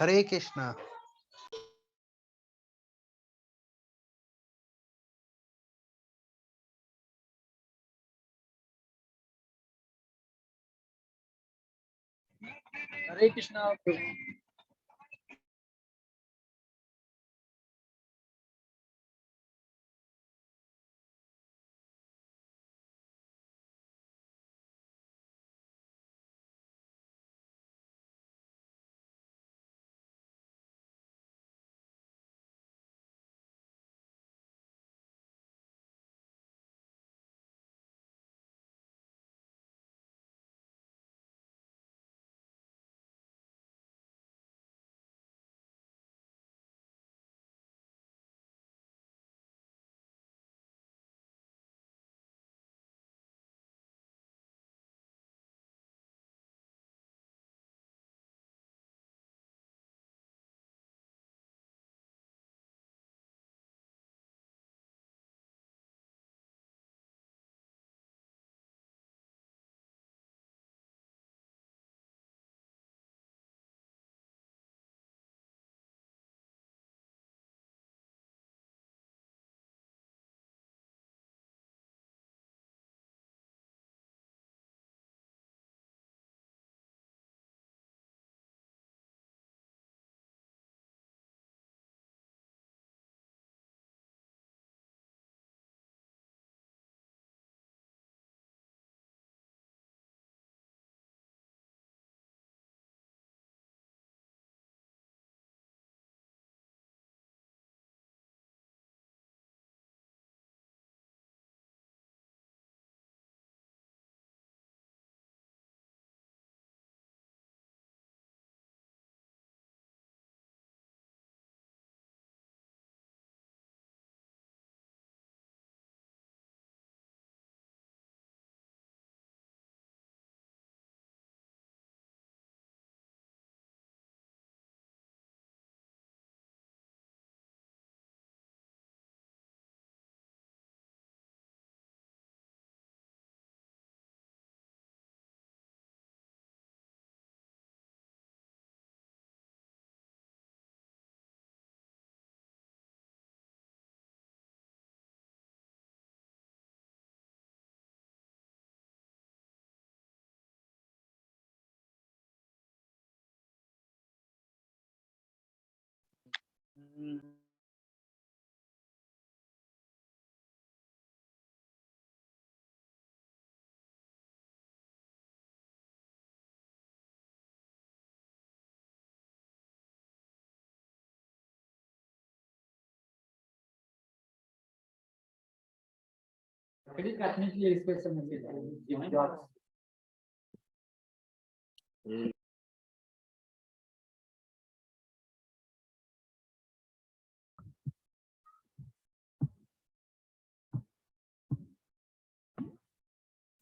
हरे कृष्णा। हरे कृष्णा प्रभु। काटने के लिए इसको समझिए।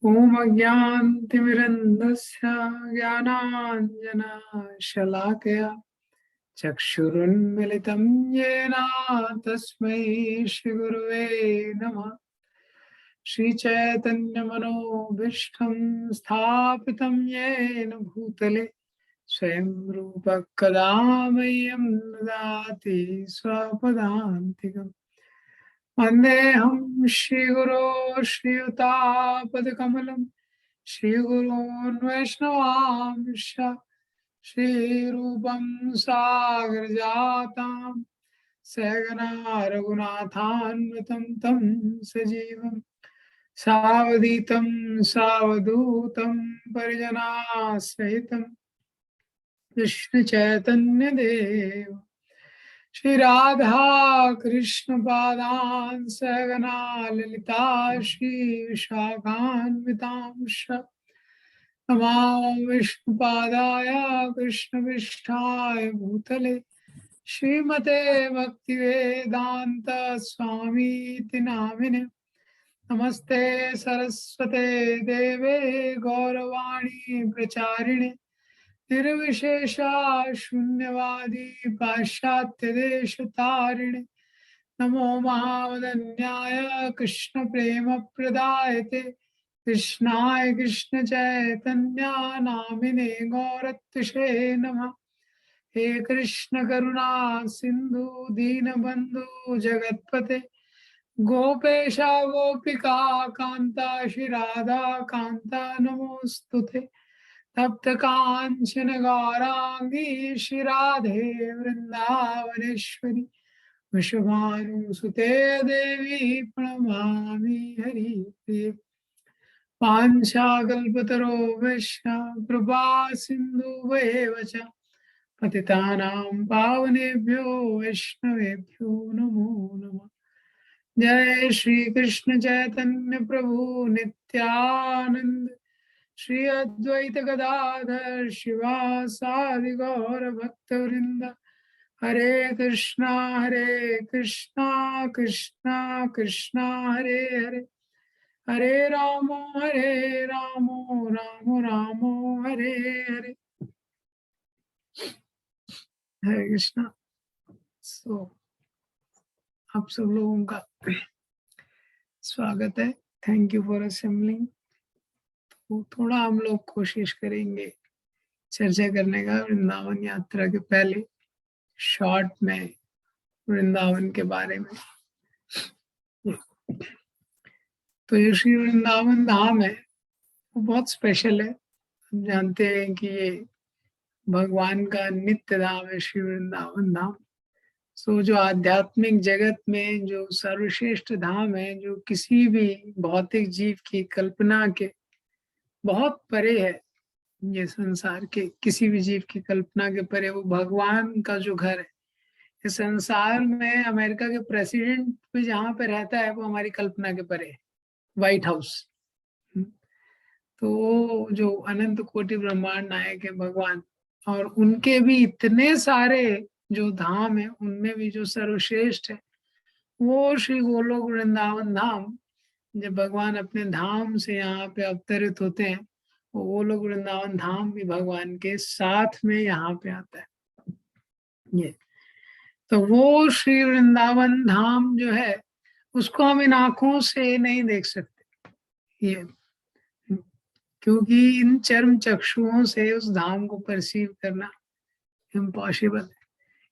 ओम अज्ञानतिमिरन्धस्य ज्ञानाञ्जनशलाकया चक्षुरुन्मिलितं येन तस्मै श्रीगुरुवे नमः। श्रीचैतन्यमनोभीष्टं स्थापितं येन भूतले स्वयं रूपः कदा मह्यं ददाति स्वपदान्तिकम्। वन्देऽहं श्रीगुरो श्रीयुतापदकमलं श्रीगुरून् वैष्णवांश्च श्रीरूपं सागरजातां सहगना रघुनाथान्वितं तं सजीवं सावधूतं सावधूतं परिजनासहितं कृष्णचैतन्यदेव श्री राधा कृष्ण पादान सहगना ललिता श्री विशाखान्वितांश नमामि विष्णुपादाय कृष्ण विष्ठाय भूतले श्रीमते भक्तिवेदांत स्वामीति नामिने नमस्ते सरस्वते देवे गौरवाणी प्रचारिणे निर्विशेषा शून्यवादी पाश्चात्य देश तारिणे नमो महावदन्याय कृष्ण प्रेम प्रदायते कृष्णाय कृष्ण चैतन्य नामिने गौरत्षे नमः। हे कृष्ण करुणा सिंधु दीनबंधु जगतपते गोपेशा गोपिका कांता श्री राधा कांता नमोस्तुते तप्त कांचन गौरांगी श्री राधे वृंदावनेश्वरी विश्वभानुसुते देवी प्रणमामि हरिप्रिये। वाञ्छाकल्पतरुभ्यश्च कृपा सिन्धुभ्येव च पतितानां पावनेभ्यो वैष्णवेभ्यो नमो नमः। जय श्री कृष्ण चैतन्य प्रभु नित्यानंद, श्री अद्वैत गदाधर शिवासादि गौर भक्तवृंद। हरे कृष्णा कृष्णा कृष्णा हरे हरे, हरे राम राम राम हरे हरे। हरे कृष्णा। आप सब लोगों का स्वागत है। Thank you for assembling. तो थोड़ा हम लोग कोशिश करेंगे चर्चा करने का वृंदावन यात्रा के पहले शॉर्ट में वृंदावन के बारे में। तो ये श्री वृंदावन धाम है, वो बहुत स्पेशल है। हम जानते हैं कि ये भगवान का नित्य धाम है श्री वृंदावन धाम। सो जो आध्यात्मिक जगत में जो सर्वश्रेष्ठ धाम है, जो किसी भी भौतिक जीव की कल्पना के बहुत परे है, ये संसार के किसी भी जीव की कल्पना के परे वो भगवान का जो घर है। इस संसार में अमेरिका के प्रेसिडेंट भी जहाँ पे रहता है वो हमारी कल्पना के परे है, व्हाइट हाउस। तो जो अनंत कोटि ब्रह्मांड नायक है भगवान, और उनके भी इतने सारे जो धाम है, उनमें भी जो सर्वश्रेष्ठ है वो श्री गोलोक वृंदावन धाम। जब भगवान अपने धाम से यहाँ पे अवतरित होते हैं, वो गोलोक वृंदावन धाम भी भगवान के साथ में यहाँ पे आता है। ये तो वो श्री वृंदावन धाम जो है, उसको हम इन आंखों से नहीं देख सकते, ये क्योंकि इन चर्म चक्षुओं से उस धाम को परसीव करना इम्पॉसिबल है।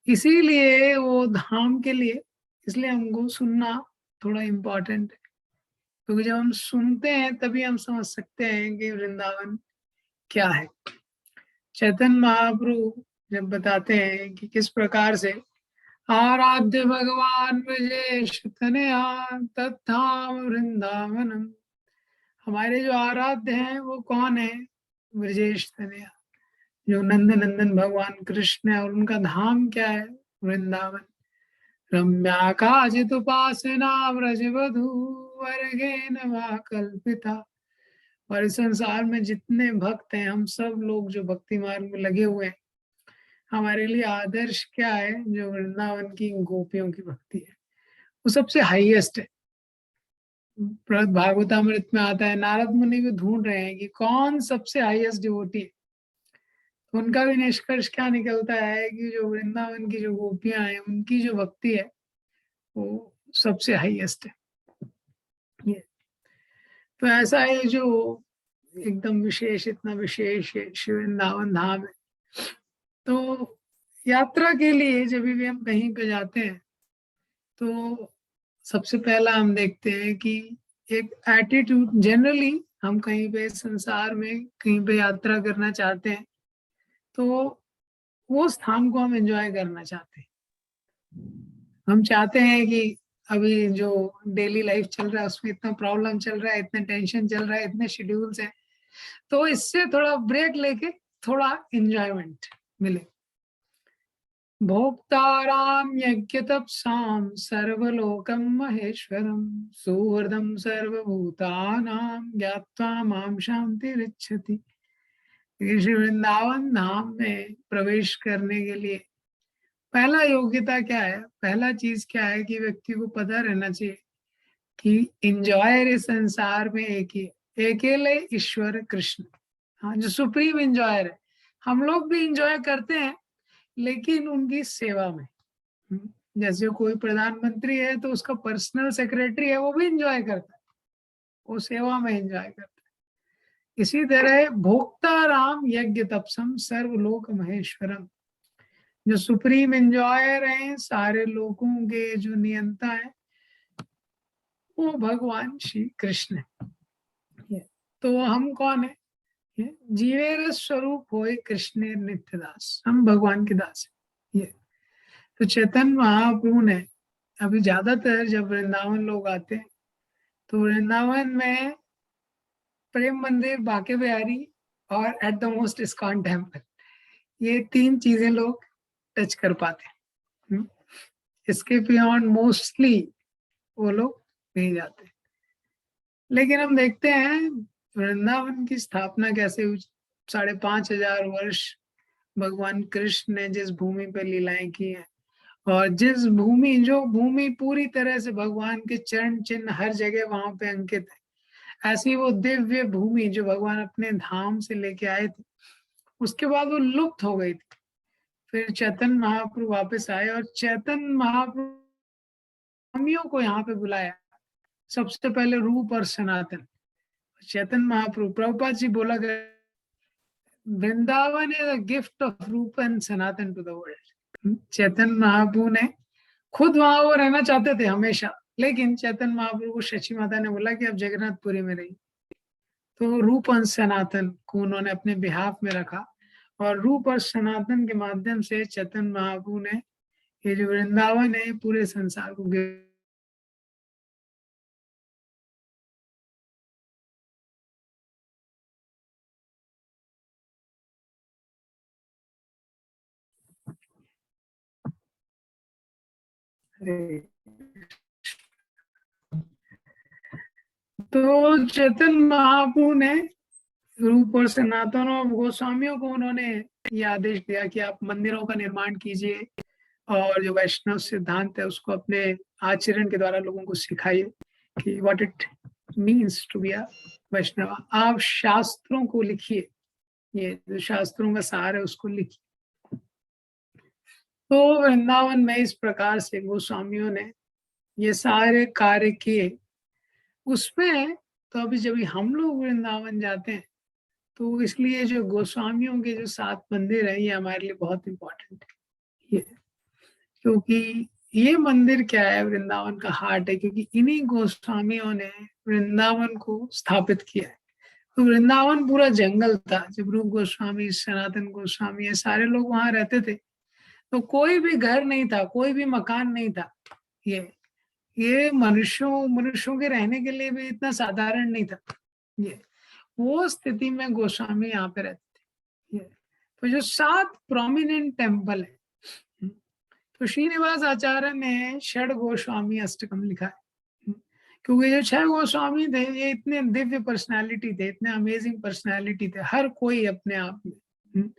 इसीलिए वो धाम के लिए, इसलिए हमको सुनना थोड़ा इम्पोर्टेंट है, क्योंकि जब हम सुनते हैं तभी हम समझ सकते हैं कि वृंदावन क्या है। चैतन्य महाप्रभु जब बताते हैं कि किस प्रकार से आराध्य भगवान ब्रजेश तनया तत्धाम वृंदावनम, हमारे जो आराध्य हैं वो कौन है? ब्रजेश तनया, जो नंद नंदन भगवान कृष्ण है, और उनका धाम क्या है? वृंदावन। रम्या काजित उपासना व्रजवधू वर्गेन वा कल्पिता। और इस संसार में जितने भक्त हैं, हम सब लोग जो भक्ति मार्ग में लगे हुए हैं, हमारे लिए आदर्श क्या है? जो वृंदावन की गोपियों की भक्ति है, वो सबसे हाईएस्ट है। भागवतामृत में आता है, नारद मुनि भी ढूंढ रहे हैं कि कौन सबसे हाईएस्ट डिवोटी है। तो उनका भी निष्कर्ष क्या निकलता है कि जो वृंदावन की जो गोपियां हैं, उनकी जो भक्ति है वो सबसे हाईएस्ट है। ये तो ऐसा है, जो एकदम विशेष, इतना विशेष है श्री वृंदावन धाम है। तो यात्रा के लिए जब भी हम कहीं पे जाते हैं, तो सबसे पहला हम देखते हैं कि एक एटीट्यूड, जनरली हम कहीं पे संसार में कहीं पे यात्रा करना चाहते हैं, तो वो स्थान को हम एंजॉय करना चाहते हैं। हम चाहते हैं कि अभी जो डेली लाइफ चल रहा है उसमें इतना प्रॉब्लम चल रहा है, इतना टेंशन चल रहा है, इतने शेड्यूल्स हैं, तो इससे थोड़ा ब्रेक लेके थोड़ा एंजॉयमेंट मिले। भोक्ताराम यज्ञ तपसाम सर्वलोकम महेश्वरम सुहृदम सर्वभूतानां ज्ञात्वा माम शांतिरिच्छति। श्री वृंदावन धाम में प्रवेश करने के लिए पहला योग्यता क्या है? पहला चीज क्या है कि व्यक्ति को पता रहना चाहिए कि इंजॉयर इस संसार में एक ही है, अकेले ईश्वर कृष्ण। हाँ, जो सुप्रीम इंजॉयर है। हम लोग भी इंजॉय करते हैं, लेकिन उनकी सेवा में। जैसे कोई प्रधानमंत्री है तो उसका पर्सनल सेक्रेटरी है, वो भी इंजॉय करता है, वो सेवा में इंजॉय करता है। इसी तरह भोक्ता राम यज्ञ तपसम सर्वलोक महेश्वरम, जो सुप्रीम एंजॉयर हैं, सारे लोगों के जो नियंता है, वो भगवान श्री कृष्ण है। तो हम कौन है? जीवेर स्वरूप होए कृष्ण नित्य दास, हम भगवान के दास हैं। ये तो चैतन्य महाप्रभु ने अभी ज्यादातर जब वृंदावन लोग आते हैं तो वृंदावन में प्रेम मंदिर, बांके बिहारी और at the most ISKCON temple, ये तीन चीजें लोग टच कर पाते हैं। इसके बियॉन्ड मोस्टली वो लोग नहीं जाते। लेकिन हम देखते हैं वृंदावन की स्थापना कैसे हुई। 5,500 वर्ष भगवान कृष्ण ने जिस भूमि पर लीलाएं की हैं, और जिस भूमि, जो भूमि पूरी तरह से भगवान के चरण चिन्ह हर जगह वहां पे अंकित है, ऐसी वो दिव्य भूमि जो भगवान अपने धाम से लेके आए थे, उसके बाद वो लुप्त हो गई थी। फिर चैतन्य महाप्रभु वापस आए और चैतन्य महाप्रभु स्वामियों को यहाँ पे बुलाया, सबसे पहले रूप और सनातन। चैतन्य महाप्रभु, प्रभुपाद जी बोला गया, Vrindavan is a gift of Rupa and Sanatana to the world. Chaitanya Mahaprabhu ने खुद वहां वो रहना चाहते थे हमेशा, लेकिन चैतन्य महाप्रभु को शची माता ने बोला कि अब जगन्नाथपुरी में रही, तो रूप और सनातन को उन्होंने अपने बिहाफ में रखा, और रूप और सनातन के माध्यम से चैतन्य महाप्रभु ने ये जो वृंदावन है पूरे संसार को तो चैतन्य महाप्रभु ने रूप और सनातन और गोस्वामियों को उन्होंने ये आदेश दिया कि आप मंदिरों का निर्माण कीजिए और जो वैष्णव सिद्धांत है उसको अपने आचरण के द्वारा लोगों को सिखाइए कि what it means to be a Vaishnava. आप शास्त्रों को लिखिए, ये जो शास्त्रों का सार है उसको लिखिए। तो वृंदावन में इस प्रकार से गोस्वामियों ने ये सारे कार्य किए। उसमें तो अभी जब हम लोग वृंदावन जाते हैं तो इसलिए जो गोस्वामियों के जो 7 मंदिर है ये हमारे लिए बहुत इम्पोर्टेंट है, ये क्योंकि ये मंदिर क्या है, वृंदावन का हार्ट है, क्योंकि इन्हीं गोस्वामियों ने वृंदावन को स्थापित किया है। तो वृंदावन पूरा जंगल था, जब रूप गोस्वामी, सनातन गोस्वामी, ये सारे लोग वहां रहते थे, तो कोई भी घर नहीं था, कोई भी मकान नहीं था। ये मनुष्यों के रहने के लिए भी इतना साधारण नहीं था। ये वो स्थिति में गोस्वामी यहाँ पे रहते थे। ये तो जो 7 प्रोमिनेंट टेम्पल है, तो श्रीनिवास आचार्य ने षड गोस्वामी अष्टकम लिखा है, क्योंकि जो 6 गोस्वामी थे ये इतने दिव्य पर्सनालिटी थे, इतने अमेजिंग पर्सनालिटी थे, हर कोई अपने आप में।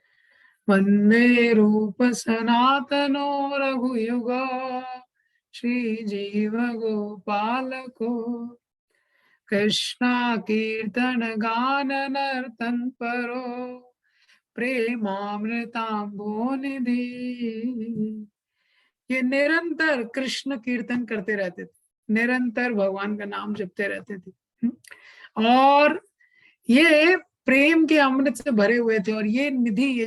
वंदे रूप सनातनो रघुयुग श्री जीव गोपाल को, कृष्णा कीर्तन गान नर्तन परो, प्रेमामृतांबो निधि। ये निरंतर कृष्ण कीर्तन करते रहते थे, निरंतर भगवान का नाम जपते रहते थे, और ये प्रेम के अमृत से भरे हुए थे। और ये निधि, ये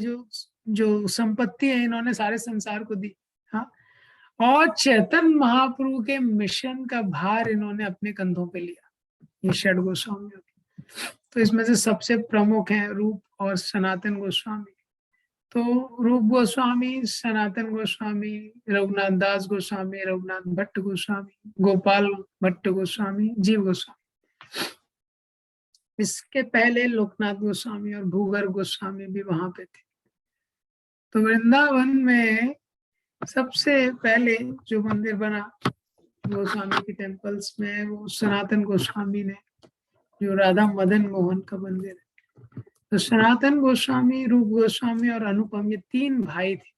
जो संपत्ति है, इन्होंने सारे संसार को दी। हाँ, और चैतन्य महाप्रभु के मिशन का भार इन्होंने अपने कंधों पे लिया, ये षड गोस्वामी। तो इसमें से सबसे प्रमुख हैं रूप और सनातन गोस्वामी। तो रूप गोस्वामी, सनातन गोस्वामी, रघुनाथ दास गोस्वामी, रघुनाथ भट्ट गोस्वामी, गोपाल भट्ट गोस्वामी, जीव गोस्वामी। इसके पहले लोकनाथ गोस्वामी और भूगर गोस्वामी भी वहां पे थे। तो वृंदावन में सबसे पहले जो मंदिर बना गोस्वामी के टेम्पल्स में, वो सनातन गोस्वामी ने, जो राधा मदन मोहन का मंदिर है। तो सनातन गोस्वामी, रूप गोस्वामी और अनुपम, ये 3 भाई थे।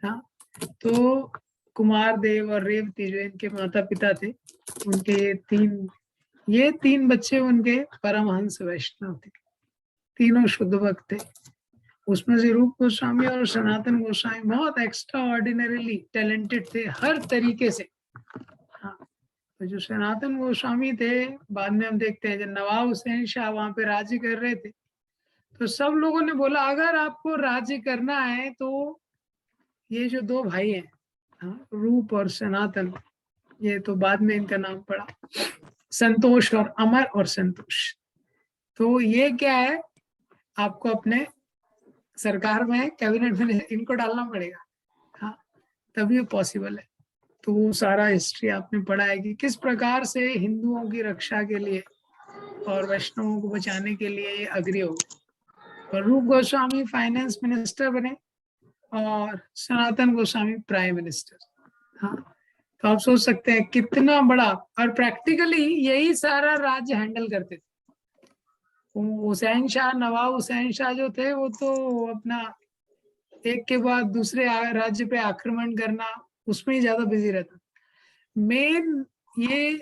हाँ, तो कुमार देव और रेवती जो इनके माता पिता थे, उनके ये 3 बच्चे उनके परमहंस वैष्णव थे, तीनों शुद्ध भक्त थे। उसमें से रूप गोस्वामी और सनातन गोस्वामी बहुत एक्स्ट्रा ऑर्डिनरीली टैलेंटेड थे हर तरीके से। हाँ, तो जो सनातन गोस्वामी थे, बाद में हम देखते हैं जब नवाब हुसैन शाह वहां पे राज्य कर रहे थे, तो सब लोगों ने बोला अगर आपको राज्य करना है तो ये जो 2 भाई हैं, हाँ, रूप और सनातन, ये तो बाद में इनका नाम पड़ा, संतोष और अमर और संतोष, तो ये क्या है, आपको अपने सरकार में कैबिनेट में इनको डालना पड़ेगा, हाँ, तभी ये पॉसिबल है। तो वो सारा हिस्ट्री आपने पढ़ा है कि किस प्रकार से हिंदुओं की रक्षा के लिए और वैष्णवों को बचाने के लिए ये अग्री हो गए। और रूप गोस्वामी फाइनेंस मिनिस्टर बने और सनातन गोस्वामी प्राइम मिनिस्टर। हाँ, तो आप सोच सकते हैं कितना बड़ा, और प्रैक्टिकली यही सारा राज्य हैंडल करते थे। हुसैन शाह, नवाब हुसैन शाह जो थे, वो तो अपना एक के बाद दूसरे राज्य पे आक्रमण करना, उसमें ही ज्यादा बिजी रहता। मेन ये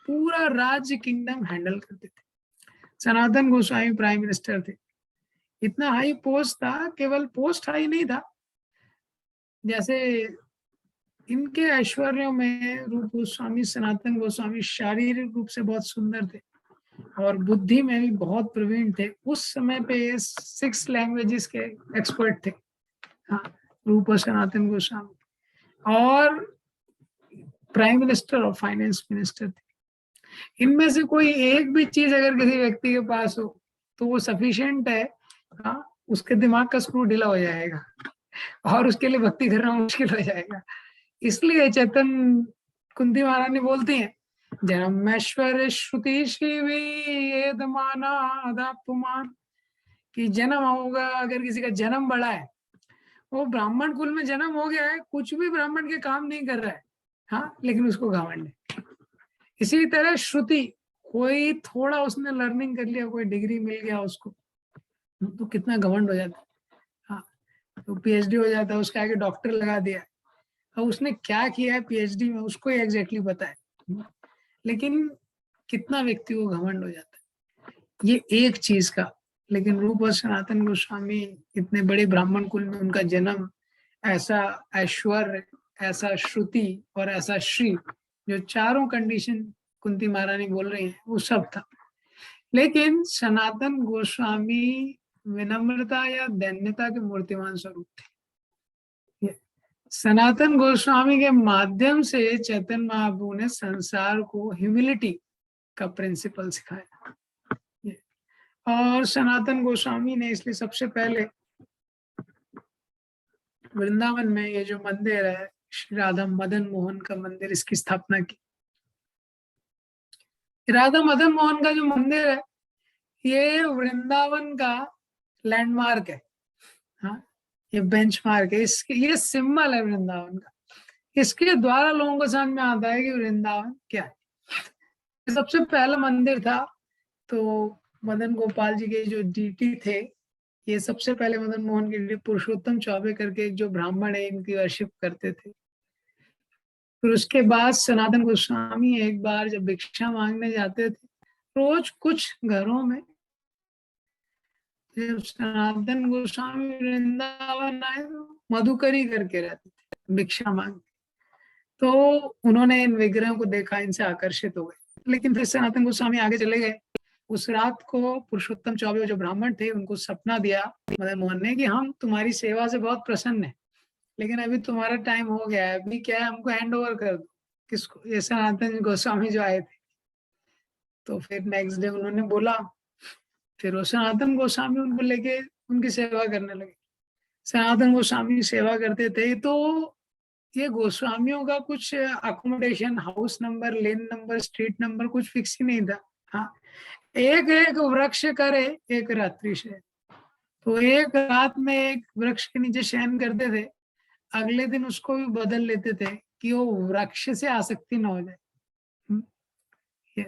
पूरा राज्य किंगडम हैंडल करते थे। सनातन गोस्वामी प्राइम मिनिस्टर थे। इतना हाई पोस्ट था, केवल पोस्ट हाई नहीं था, जैसे इनके ऐश्वर्यों में रूप गोस्वामी, सनातन गोस्वामी शारीरिक रूप से बहुत सुंदर थे और बुद्धि में भी बहुत प्रवीण थे। उस समय पे 6 लैंग्वेजेस के एक्सपर्ट थे, हाँ, रूप और सनातन गोस्वामी, और प्राइम मिनिस्टर और फाइनेंस मिनिस्टर थे। इनमें से कोई एक भी चीज अगर किसी व्यक्ति के पास हो तो वो सफिशिएंट है, हाँ, उसके दिमाग का स्क्रू ढीला हो जाएगा और उसके लिए भक्ति करना मुश्किल हो जाएगा। इसलिए चेतन कुंती महारानी बोलती हैं, जन्मेश्वर श्रुति शिवेद माना अदापुमान, कि जन्म होगा, अगर किसी का जन्म बड़ा है, वो ब्राह्मण कुल में जन्म हो गया है, कुछ भी ब्राह्मण के काम नहीं कर रहा है, हाँ, लेकिन उसको घमंड है। इसी तरह श्रुति, कोई थोड़ा उसने लर्निंग कर लिया, कोई डिग्री मिल गया उसको, तो कितना घमंड हो जाता है, हाँ, तो पीएचडी हो जाता है, उसके आगे डॉक्टर लगा दिया, और उसने क्या किया है पीएचडी में उसको एग्जैक्टली पता है, लेकिन कितना व्यक्ति को घमंड हो जाता है ये एक चीज का। लेकिन रूप और सनातन गोस्वामी इतने बड़े ब्राह्मण कुल में उनका जन्म, ऐसा ऐश्वर्य, ऐसा श्रुति और ऐसा श्री, जो चारों कंडीशन कुंती महारानी बोल रही हैं, वो सब था। लेकिन सनातन गोस्वामी विनम्रता या दैन्यता के मूर्तिमान स्वरूप थे। सनातन गोस्वामी के माध्यम से चैतन्य महाप्रभु ने संसार को ह्यूमिलिटी का प्रिंसिपल सिखाया। और सनातन गोस्वामी ने इसलिए सबसे पहले वृंदावन में ये जो मंदिर है, श्री राधा मदन मोहन का मंदिर, इसकी स्थापना की। राधा मदन मोहन का जो मंदिर है, ये वृंदावन का लैंडमार्क है, हाँ, ये बेंचमार्क है, इसके ये सिंबल है वृंदावन का। इसके द्वारा लोगों को समझ में आता है कि वृंदावन क्या है। सबसे पहला मंदिर था, तो मदन गोपाल जी के जो डीटी थे, ये सबसे पहले मदन मोहन के पुरुषोत्तम चौबे करके एक जो ब्राह्मण है, इनकी वर्शिप करते थे। फिर उसके बाद सनातन गोस्वामी एक बार जब भिक्षा मांगने जाते थे, रोज कुछ घरों में, जब सनातन गोस्वामी वृंदावन आए तो मधुकरी करके रहते थे, भिक्षा मांग। तो उन्होंने इन विग्रहों को देखा, इनसे आकर्षित हो गए। लेकिन फिर सनातन गोस्वामी आगे चले गए। उस रात को पुरुषोत्तम चौबे जो ब्राह्मण थे, उनको सपना दिया मदन मोहन ने कि हम तुम्हारी सेवा से बहुत प्रसन्न हैं, लेकिन अभी तुम्हारा टाइम हो गया है, अभी क्या है, हमको हैंड ओवर कर दो। किसको? ये सनातन गोस्वामी जो आए थे। तो फिर नेक्स्ट डे उन्होंने बोला, फिर वो सनातन गोस्वामी उनको लेके उनकी सेवा करने लगे। सनातन गोस्वामी सेवा करते थे, तो ये गोस्वामियों का कुछ accommodation, house number, lane number, street number कुछ फिक्स ही नहीं था, हाँ, एक एक वृक्ष करे एक रात्रि शयन। तो एक रात में एक वृक्ष के नीचे शयन करते थे, अगले दिन उसको भी बदल लेते थे कि वो वृक्ष से आसक्ति ना हो जाए। ये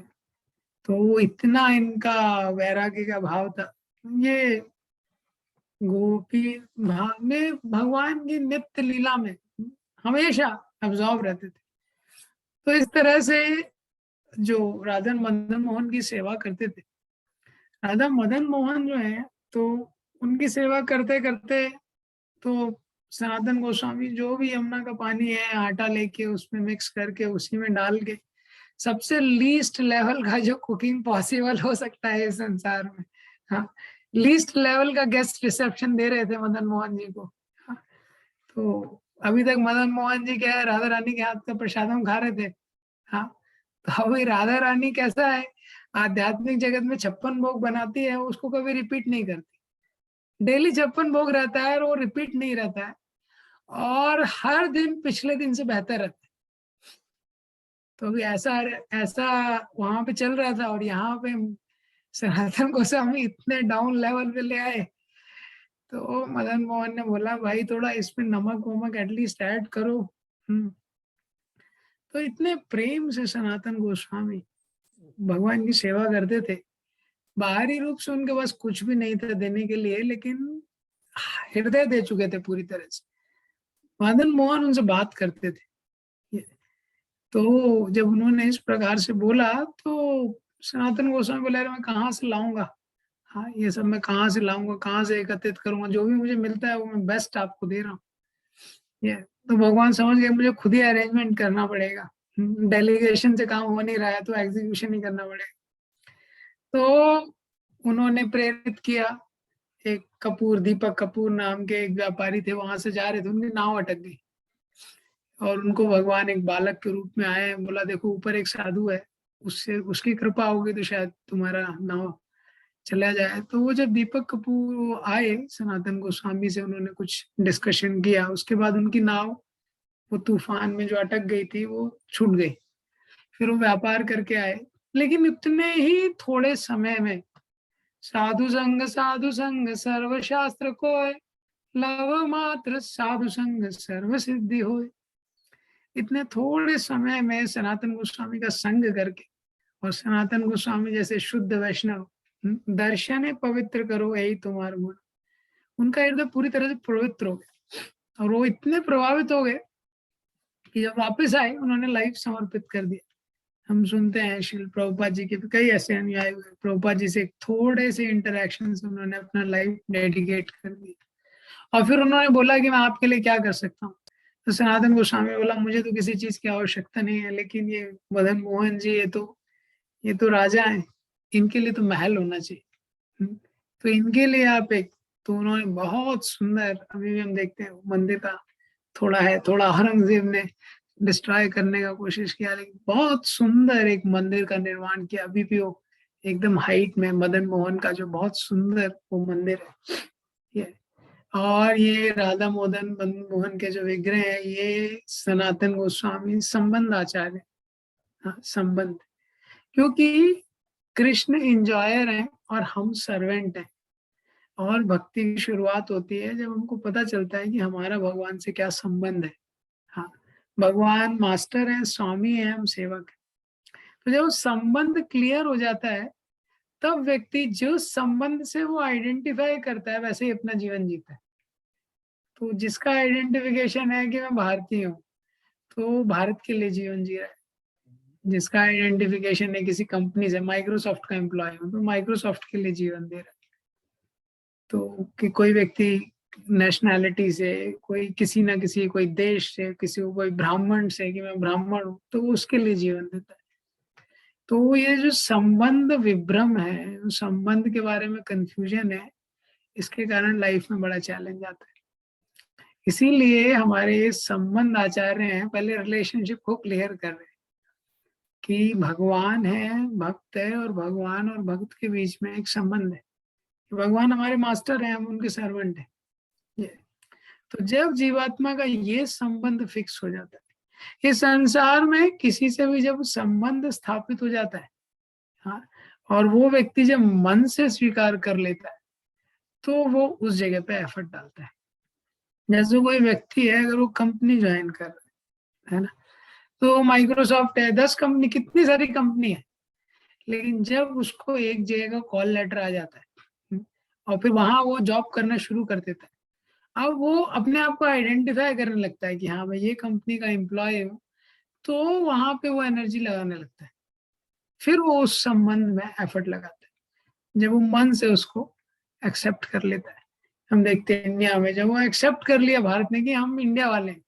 तो इतना इनका वैराग्य का भाव था। ये गोपी में भगवान की नित्य लीला में हमेशा अब्जॉर्व रहते थे। तो इस तरह से जो राधा मदन मोहन की सेवा करते थे, राधा मदन मोहन जो है, तो उनकी सेवा करते करते तो सनातन गोस्वामी जो भी यमुना का पानी है, आटा लेके उसमें मिक्स करके उसी में डाल के, सबसे लीस्ट लेवल का जो कुकिंग पॉसिबल हो सकता है इस संसार में, हाँ, लीस्ट लेवल का गेस्ट रिसेप्शन दे रहे थे मदन मोहन जी को। हाँ, तो अभी तक मदन मोहन जी क्या है, राधा रानी के हाथ का प्रसाद हम खा रहे थे, हाँ, तो अभी राधा रानी कैसा है, आध्यात्मिक जगत में 56 भोग बनाती है, उसको कभी रिपीट नहीं करती। डेली 56 भोग रहता है और वो रिपीट नहीं रहता है, और हर दिन पिछले दिन से बेहतर रहता है। तो अभी ऐसा ऐसा वहां पे चल रहा था, और यहाँ पे सनातन गोस्वामी इतने डाउन लेवल पे ले आए। तो मदन मोहन ने बोला, भाई थोड़ा इसमें नमक वमक एटलीस्ट ऐड करो। तो इतने प्रेम से सनातन गोस्वामी भगवान की सेवा करते थे। बाहरी रूप से उनके पास कुछ भी नहीं था देने के लिए, लेकिन हृदय दे चुके थे पूरी तरह से। मदन मोहन उनसे बात करते थे। तो जब उन्होंने इस प्रकार से बोला, तो सनातन गोस्वामी बोले, अरे मैं कहाँ से लाऊंगा, हाँ ये सब मैं कहाँ से लाऊंगा, कहाँ से एकत्रित करूंगा, जो भी मुझे मिलता है वो मैं बेस्ट आपको दे रहा हूँ। ये तो भगवान समझ गए मुझे खुद ही अरेंजमेंट करना पड़ेगा, डेलीगेशन से काम हो नहीं रहा है तो एग्जीक्यूशन ही करना पड़ेगा। तो उन्होंने प्रेरित किया, एक कपूर, दीपक कपूर नाम के एक व्यापारी थे, वहां से जा रहे थे, उनकी नाव अटक गई, और उनको भगवान एक बालक के रूप में आए, बोला देखो ऊपर एक साधु है, उससे उसकी कृपा होगी तो शायद तुम्हारा नाव चला जाए। तो वो जब दीपक कपूर आए सनातन गोस्वामी से, उन्होंने कुछ डिस्कशन किया, उसके बाद उनकी नाव वो तूफान में जो अटक गई थी वो छूट गई। फिर वो व्यापार करके आए, लेकिन इतने ही थोड़े समय में साधु संग सर्वशास्त्र कोय, लव मात्र साधु संग सर्व सिद्धि होय। इतने थोड़े समय में सनातन गोस्वामी का संग करके, और सनातन गोस्वामी जैसे शुद्ध वैष्णव, दर्शन पवित्र करो यही तुम्हारा गुण, उनका हृदय पूरी तरह से पवित्र हो गया। और वो इतने प्रभावित हो गए कि जब वापस आए उन्होंने लाइफ समर्पित कर दिया। हम सुनते हैं शिल प्रभुपाद जी के भी कई ऐसे अनुयायी हुए, प्रभुपाद जी से थोड़े से इंटरेक्शन से उन्होंने अपना लाइफ डेडिकेट कर दिया। और फिर उन्होंने बोला कि मैं आपके लिए क्या कर सकता हूँ। तो सनातन गोस्वामी बोला, मुझे तो किसी चीज की आवश्यकता नहीं है, लेकिन ये मदन मोहन जी ये तो राजा हैं, इनके लिए तो महल होना चाहिए। तो इनके लिए आप एक, तो उन्होंने बहुत सुंदर, अभी भी हम देखते हैं मंदिर का थोड़ा है, थोड़ा औरंगजेब ने डिस्ट्रॉय करने का कोशिश किया, लेकिन बहुत सुंदर एक मंदिर का निर्माण किया। अभी भी वो एकदम हाइट में मदन मोहन का जो बहुत सुंदर वो मंदिर है ये। और ये राधा मदन मोहन के जो विग्रह है, ये सनातन गोस्वामी संबंध आचार्य, हाँ संबंध, क्योंकि कृष्ण इंजॉयर है और हम सर्वेंट हैं। और भक्ति की शुरुआत होती है जब हमको पता चलता है कि हमारा भगवान से क्या संबंध है। हाँ, भगवान मास्टर है, स्वामी है, हम सेवक हैं। तो जब संबंध क्लियर हो जाता है, तब व्यक्ति जो संबंध से वो आइडेंटिफाई करता है वैसे ही अपना जीवन जीता है। तो जिसका आइडेंटिफिकेशन है कि मैं भारतीय हूँ, तो वो भारत के लिए जीवन जी रहा है। जिसका आइडेंटिफिकेशन है किसी कंपनी से, माइक्रोसॉफ्ट का एम्प्लॉय हूँ, तो माइक्रोसॉफ्ट के लिए जीवन दे रहा है। तो कि कोई व्यक्ति नेशनैलिटी से, कोई किसी ना किसी, कोई देश से, किसी को कोई ब्राह्मण से कि मैं ब्राह्मण हूँ, तो वो उसके लिए जीवन देता है। तो ये जो संबंध विभ्रम है, उस संबंध के बारे में कंफ्यूजन है, इसके कारण लाइफ में बड़ा चैलेंज आता है। इसीलिए हमारे ये संबंध आचार्य हैं, पहले रिलेशनशिप को क्लियर कर रहे हैं कि भगवान है, भक्त है, और भगवान और भक्त के बीच में एक संबंध है। भगवान हमारे मास्टर हैं, हम उनके सर्वेंट हैं। ये तो जब जीवात्मा का ये संबंध फिक्स हो जाता है, इस संसार में किसी से भी जब संबंध स्थापित हो जाता है, हाँ, और वो व्यक्ति जब मन से स्वीकार कर लेता है, तो वो उस जगह पे एफर्ट डालता है। जैसे कोई व्यक्ति है, अगर वो कंपनी ज्वाइन कर रहा है ना, तो माइक्रोसॉफ्ट है, 10 कंपनी, कितनी सारी कंपनी है, लेकिन जब उसको एक जगह का कॉल लेटर आ जाता है, और फिर वहां वो जॉब करना शुरू कर देता है, अब वो अपने आप को आइडेंटिफाई करने लगता है कि हाँ मैं ये कंपनी का एम्प्लॉय हूँ, तो वहां पे वो एनर्जी लगाने लगता है। फिर वो उस संबंध में एफर्ट लगाता है, जब वो मन से उसको एक्सेप्ट कर लेता है। हम देखते हैं इंडिया में, जब वो एक्सेप्ट कर लिया भारत ने कि हम इंडिया वाले हैं,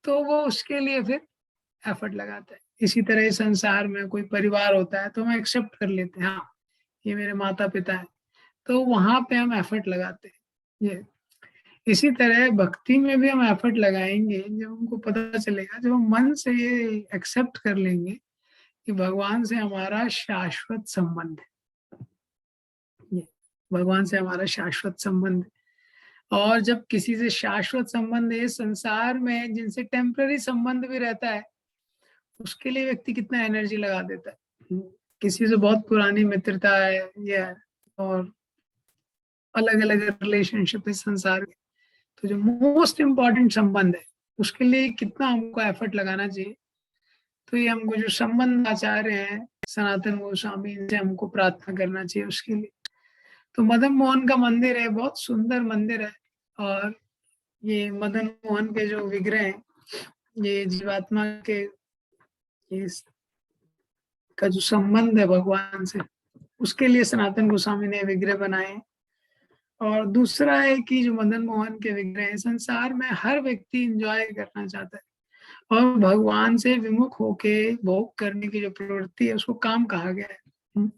तो वो उसके लिए फिर एफर्ट लगाता है। इसी तरह इस संसार में कोई परिवार होता है तो हम एक्सेप्ट कर लेते हैं, हाँ ये मेरे माता पिता है, तो वहां पे हम एफर्ट लगाते हैं। ये इसी तरह भक्ति में भी हम एफर्ट लगाएंगे जब हमको पता चलेगा, जब हम मन से ये एक्सेप्ट कर लेंगे कि भगवान से हमारा शाश्वत संबंध है। ये भगवान से हमारा शाश्वत संबंध है। और जब किसी से शाश्वत संबंध है संसार में, जिनसे टेम्पररी संबंध भी रहता है, उसके लिए व्यक्ति कितना एनर्जी लगा देता है। किसी से बहुत पुरानी मित्रता है या और अलग अलग रिलेशनशिप है संसार के, तो जो मोस्ट इम्पोर्टेंट संबंध है उसके लिए कितना हमको एफर्ट लगाना चाहिए। तो ये हमको जो संबंध आचार्य हैं सनातन गोस्वामी, इनसे हमको प्रार्थना करना चाहिए उसके लिए। तो मदन मोहन का मंदिर है, बहुत सुंदर मंदिर है। और ये मदन मोहन के जो विग्रह हैं, ये जीवात्मा के इस का जो संबंध है भगवान से, उसके लिए सनातन गोस्वामी ने विग्रह बनाए हैं। और दूसरा है कि जो मदन मोहन के विग्रह हैं, संसार में हर व्यक्ति एंजॉय करना चाहता है और भगवान से विमुख होके भोग करने की जो प्रवृत्ति है उसको काम कहा गया है।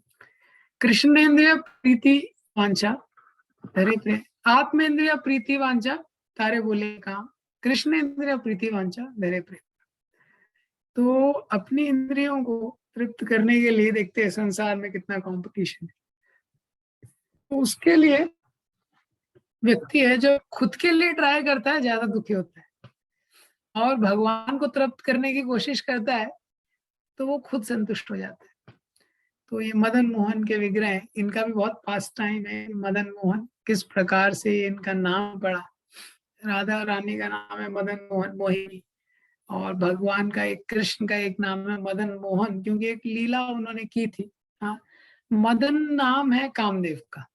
कृष्णेन्द्रिय प्रीति वांछा धरे प्रेम, आत्मेन्द्रिय प्रीति वांछा तारे बोले काम, कृष्णेन्द्रिय प्रीति वांछा धरे प्रेम। तो अपनी इंद्रियों को तृप्त करने के लिए देखते हैं संसार में कितना कंपटीशन है, तो उसके लिए व्यक्ति है जो खुद के लिए ट्राई करता है ज्यादा दुखी होता है, और भगवान को तृप्त करने की कोशिश करता है तो वो खुद संतुष्ट हो जाता है। तो ये मदन मोहन के विग्रह हैं, इनका भी बहुत पास टाइम है। मदन मोहन किस प्रकार से इनका नाम पड़ा, राधा रानी का नाम है मदन मोहन मोहिनी, और भगवान का एक कृष्ण का एक नाम है मदन मोहन, क्योंकि एक लीला उन्होंने की थी। हाँ, मदन नाम है कामदेव का,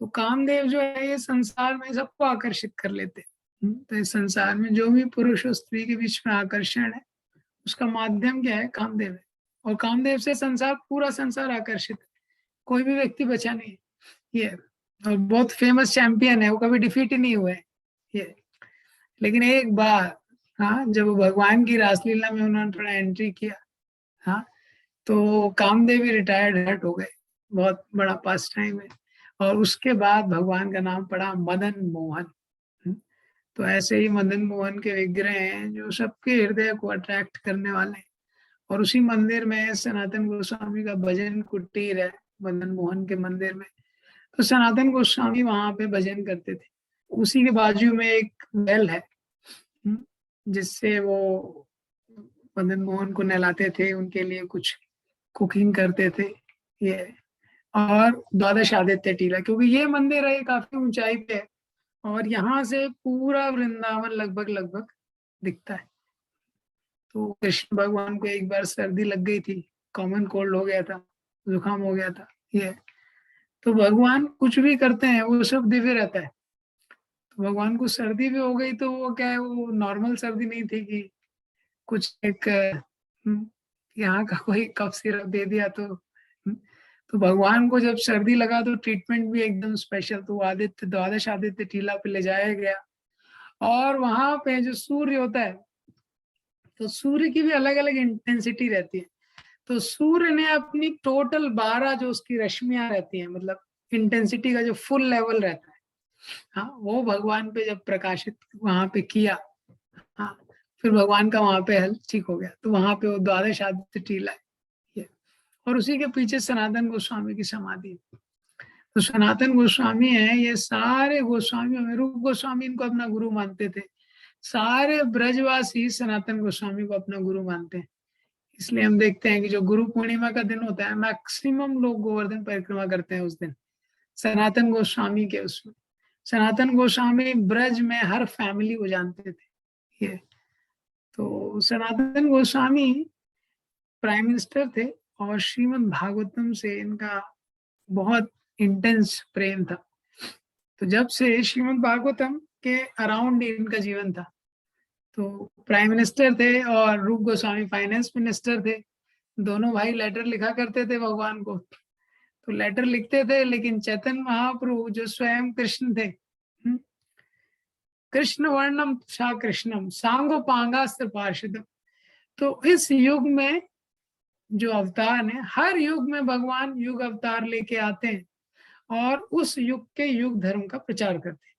तो कामदेव जो है ये संसार में सबको आकर्षित कर लेते हैं। तो इस संसार में जो भी पुरुष और स्त्री के बीच में आकर्षण है उसका माध्यम क्या है, कामदेव है। और कामदेव से संसार, पूरा संसार आकर्षित है, कोई भी व्यक्ति बचा नहीं है ये। और बहुत फेमस चैंपियन है, वो कभी डिफीट ही नहीं हुए ये। लेकिन एक बार हाँ, जब भगवान की रासलीला में उन्होंने थोड़ा एंट्री किया, हाँ, तो कामदेव भी रिटायर्ड हर्ट हो गए। बहुत बड़ा पास टाइम है। और उसके बाद भगवान का नाम पड़ा मदन मोहन। तो ऐसे ही मदन मोहन के विग्रह हैं जो सबके हृदय को अट्रैक्ट करने वाले हैं। और उसी मंदिर में सनातन गोस्वामी का भजन कुटीर है, मदन मोहन के मंदिर में। तो सनातन गोस्वामी वहां पे भजन करते थे। उसी के बाजू में एक वेल है जिससे वो मदन मोहन को नहलाते थे, उनके लिए कुछ कुकिंग करते थे ये। और द्वादश आदित्य टीला, क्योंकि ये मंदिर है काफी ऊंचाई पे है और यहाँ से पूरा वृंदावन लगभग लगभग दिखता है। तो कृष्ण भगवान को एक बार सर्दी लग गई थी, कॉमन कोल्ड हो गया था, जुकाम हो गया था ये। तो भगवान कुछ भी करते हैं वो सब दिव्य रहता है। तो भगवान को सर्दी भी हो गई तो वो क्या है, वो नॉर्मल सर्दी नहीं थी कि कुछ एक यहाँ का कोई कफ सिरप दे दिया तो भगवान को जब सर्दी लगा तो ट्रीटमेंट भी एकदम स्पेशल। तो आदित्य, द्वादश आदित्य टीला पे ले जाया गया और वहां पे जो सूर्य होता है, तो सूर्य की भी अलग अलग इंटेंसिटी रहती है। तो सूर्य ने अपनी टोटल 12 जो उसकी रश्मियां रहती हैं, मतलब इंटेंसिटी का जो फुल लेवल रहता है, हाँ, वो भगवान पे जब प्रकाशित वहां पे किया, हाँ, फिर भगवान का वहां पे हेल्थ ठीक हो गया। तो वहां पे वो द्वादश आदित्य टीला है और उसी के पीछे सनातन गोस्वामी की समाधि है। तो सनातन गोस्वामी है, ये सारे गोस्वामी में रूप गोस्वामी इनको अपना गुरु मानते थे। सारे ब्रजवासी सनातन गोस्वामी को अपना गुरु मानते हैं। इसलिए हम देखते हैं कि जो गुरु पूर्णिमा का दिन होता है, मैक्सिमम लोग गोवर्धन परिक्रमा करते हैं उस दिन, सनातन गोस्वामी के उसमें। सनातन गोस्वामी ब्रज में हर फैमिली को जानते थे ये। तो सनातन गोस्वामी प्राइम मिनिस्टर थे और श्रीमद् भागवतम से इनका बहुत इंटेंस प्रेम था। तो जब से श्रीमद् भागवतम के अराउंड इनका जीवन था। तो प्राइम मिनिस्टर थे और रूप गोस्वामी फाइनेंस मिनिस्टर थे। दोनों भाई लेटर लिखा करते थे भगवान को। तो लेटर लिखते थे, लेकिन चैतन्य महाप्रभु जो स्वयं कृष्ण थे, कृष्ण वर्णम सा कृष्णम सांगो पांगास्त्र पार्षदम। तो इस युग में जो अवतार है, हर युग में भगवान युग अवतार लेके आते हैं और उस युग के युग धर्म का प्रचार करते हैं।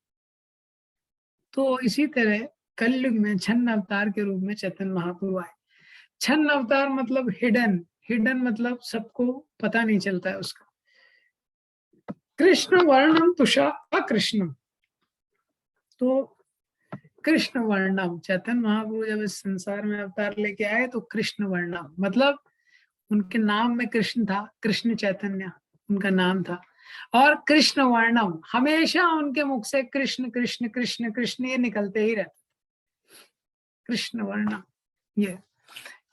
तो इसी तरह कलयुग में छन्न अवतार के रूप में चैतन्य महाप्रभु आए। छन्न अवतार मतलब हिडन, हिडन मतलब सबको पता नहीं चलता है उसका। कृष्ण वर्णम तुषा अकृष्णम, तो कृष्ण वर्णम, चैतन्य महाप्रभु जब इस संसार में अवतार लेके आए तो कृष्ण वर्णम मतलब उनके नाम में कृष्ण था, कृष्ण चैतन्य उनका नाम था। और कृष्ण वर्णम, हमेशा उनके मुख से कृष्ण कृष्ण कृष्ण कृष्ण ये निकलते ही रहते, कृष्ण वर्णम ये।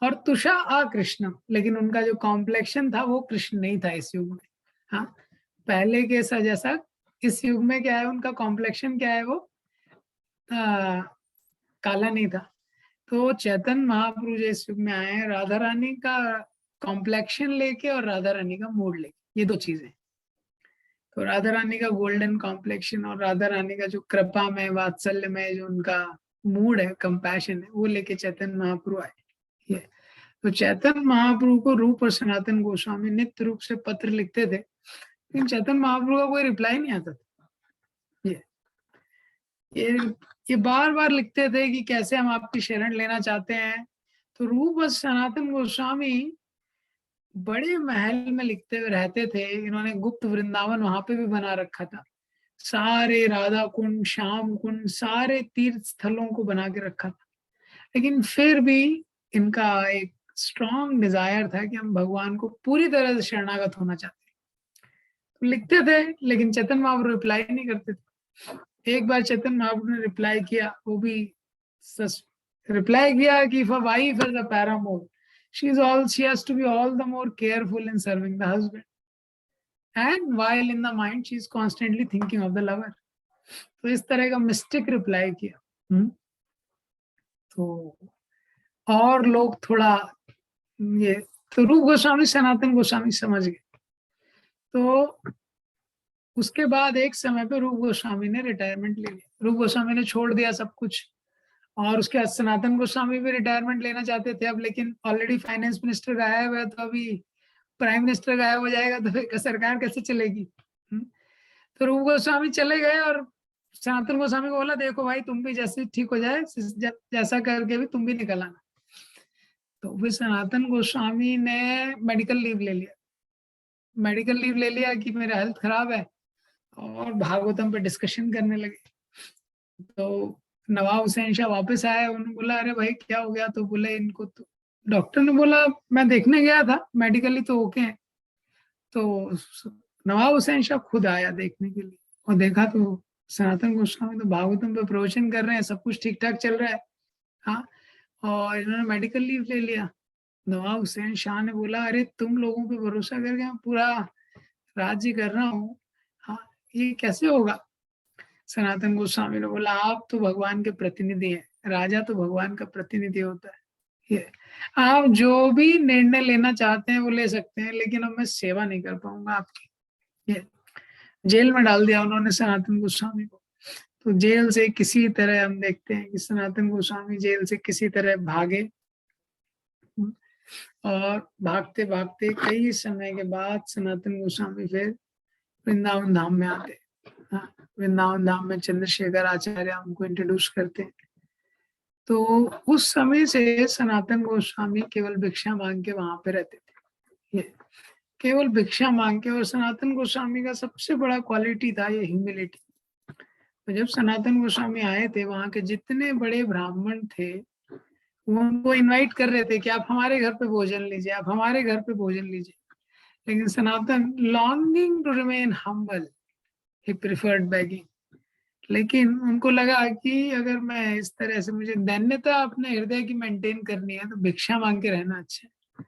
और तुषा अकृष्णम, लेकिन उनका जो कॉम्प्लेक्शन था वो कृष्ण नहीं था इस युग में। हाँ, पहले के जैसा इस युग में क्या है, उनका कॉम्प्लेक्शन क्या है, वो काला नहीं था। तो चैतन्य महाप्रभु जो इस युग में आए हैं, राधा रानी का कॉम्प्लेक्शन लेके और राधा रानी का मूड लेके, ये दो चीजें। तो राधा रानी का गोल्डन कॉम्प्लेक्शन और राधा रानी का जो कृपा में वात्सल्य में जो उनका मूड है, कंपैशन है, वो लेके चैतन्य महाप्रभु आए। ये तो चैतन्य महाप्रभु को रूप और सनातन गोस्वामी नित्य रूप से पत्र लिखते थे, लेकिन चैतन्य महाप्रभु का कोई रिप्लाई नहीं आता था। ये ये बार बार लिखते थे कि कैसे हम आपकी शरण लेना चाहते हैं। तो रूप और सनातन गोस्वामी बड़े महल में लिखते हुए रहते थे। इन्होंने गुप्त वृंदावन वहां पे भी बना रखा था, सारे राधा कुंड, श्याम कुंड, सारे तीर्थ स्थलों को बना के रखा था। लेकिन फिर भी इनका एक स्ट्रॉन्ग डिजायर था कि हम भगवान को पूरी तरह से शरणागत होना चाहते हैं। तो लिखते थे, लेकिन चैतन्य महाप्रभु रिप्लाई नहीं करते थे। एक बार चैतन्य महाप्रभु ने रिप्लाई किया, वो भी रिप्लाई किया कि if a wife is a paramour, she has to be all the more careful in serving the husband, and while in the mind she is constantly thinking of the lover. तो इस तरह का mistake reply किया। तो और लोग थोड़ा ये, तो रूप गोस्वामी सनातन गोस्वामी समझ गए। तो उसके बाद एक समय पे रूप गोस्वामी ने रिटायरमेंट ले लिया, रूप गोस्वामी ने छोड़ दिया सब कुछ। और उसके बाद सनातन गोस्वामी भी रिटायरमेंट लेना चाहते थे अब, लेकिन ऑलरेडी फाइनेंस मिनिस्टर गायब है, तो अभी प्राइम मिनिस्टर गायब हो जाएगा तो फिर सरकार कैसे चलेगी। तो रूप गोस्वामी चले गए और सनातन गोस्वामी को बोला, देखो भाई तुम भी जैसे ठीक हो जाए जैसा करके भी तुम भी निकल आना। तो फिर सनातन गोस्वामी ने मेडिकल लीव ले लिया, मेडिकल लीव ले लिया कि मेरा हेल्थ खराब है, और भागवतम पे डिस्कशन करने लगे। तो नवाब हुसैन शाह वापस आए, उन्होंने बोला अरे भाई क्या हो गया, तो बोले इनको, तो डॉक्टर ने बोला मैं देखने गया था, मेडिकली तो ओके है। तो नवाब हुसैन शाह खुद आया देखने के लिए, और देखा तो सनातन गोस्वामी तो भागवतम पे प्रवचन कर रहे हैं, सब कुछ ठीक ठाक चल रहा है। हाँ, और इन्होंने मेडिकल लीव ले लिया। नवाब हुसैन शाह ने बोला अरे तुम लोगों पे भरोसा करके मैं पूरा राज्य कर रहा हूँ, हाँ ये कैसे होगा। सनातन गोस्वामी ने बोला आप तो भगवान के प्रतिनिधि हैं, राजा तो भगवान का प्रतिनिधि होता है। ये आप जो भी निर्णय लेना चाहते हैं वो ले सकते हैं, लेकिन अब मैं सेवा नहीं कर पाऊंगा आपकी। ये जेल में डाल दिया उन्होंने सनातन गोस्वामी को। तो जेल से किसी तरह हम देखते हैं कि सनातन गोस्वामी जेल से किसी तरह भागे, और भागते भागते कई समय के बाद सनातन गोस्वामी फिर वृंदावन धाम में आते। हाँ, वृंदावन धाम में चंद्रशेखर आचार्य हमको इंट्रोड्यूस करते हैं। तो उस समय से सनातन गोस्वामी केवल भिक्षा मांग के वहां पे रहते थे, ये केवल भिक्षा मांग के। और सनातन गोस्वामी का सबसे बड़ा क्वालिटी था ये ह्यूमिलिटी। तो जब सनातन गोस्वामी आए थे, वहां के जितने बड़े ब्राह्मण थे वो उनको इनवाइट कर रहे थे कि आप हमारे घर पे भोजन लीजिए, आप हमारे घर पे भोजन लीजिए। लेकिन Sanatana longing to remain humble, he preferred begging. लेकिन उनको लगा कि अगर मैं इस तरह से, मुझे दैन्यता अपने हृदय की मेंटेन करनी है, तो भिक्षा मांग के रहना अच्छा है।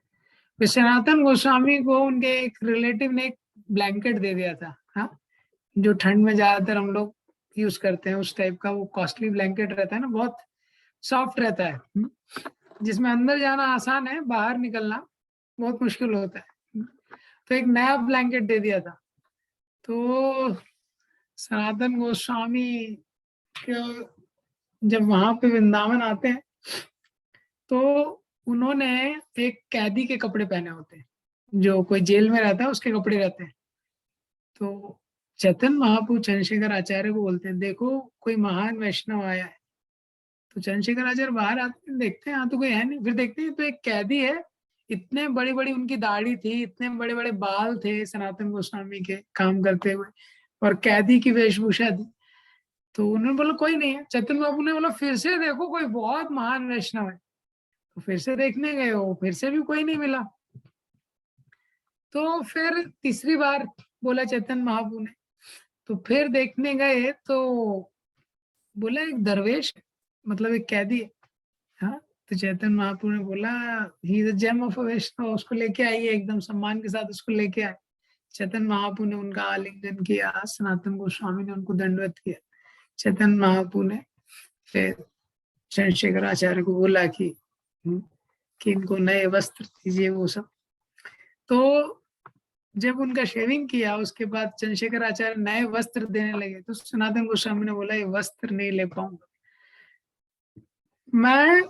फिर सनातन गोस्वामी को उनके एक रिलेटिव ने एक ब्लैंकेट दे दिया था, हाँ, जो ठंड में ज्यादातर हम लोग यूज करते हैं, उस टाइप का वो कॉस्टली ब्लैंकेट रहता है ना, बहुत सॉफ्ट रहता है, जिसमें अंदर जाना आसान है, बाहर निकलना बहुत मुश्किल होता है। तो एक नया ब्लैंकेट दे दिया था। तो सनातन गोस्वामी जब वहां पे वृंदावन आते हैं तो उन्होंने एक कैदी के कपड़े पहने होते हैं, जो कोई जेल में रहता है उसके कपड़े रहते हैं। तो चैतन्य महाप्रभु चंद्रशेखर आचार्य को बोलते हैं देखो कोई महान वैष्णव आया है। तो चंद्रशेखर आचार्य बाहर आते हैं, देखते हैं यहाँ तो कोई है नहीं, फिर देखते हैं तो एक कैदी है, इतने बड़ी बड़ी उनकी दाढ़ी थी, इतने बड़े बड़े बाल थे सनातन गोस्वामी के काम करते हुए, और कैदी की वेशभूषा थी। तो उन्होंने बोला कोई नहीं है। चैतन्य बाबू ने बोला फिर से देखो कोई बहुत महान वैष्णव है। तो फिर से देखने गए, वो फिर से भी कोई नहीं मिला। तो फिर तीसरी बार बोला चैतन्य महाप्रभु ने, तो फिर देखने गए तो बोला एक दरवेश है, मतलब एक कैदी है। हाँ, तो चैतन्य महाप्रभु ने बोला ही इज जेम ऑफ वैष्णव, उसको लेके आइए, एकदम सम्मान के साथ उसको लेके आए। चैतन्य महाप्रभु ने उनका आलिंगन किया, सनातन गोस्वामी ने उनको दंडवत किया। चैतन्य महाप्रभु ने फिर चंद्रशेखराचार्य को बोला कि इनको नए वस्त्र दीजिए, वो सब। तो जब उनका शेविंग किया उसके बाद चंद्रशेखर आचार्य नए वस्त्र देने लगे, तो सनातन गोस्वामी ने बोला ये वस्त्र नहीं ले पाऊंगा, मैं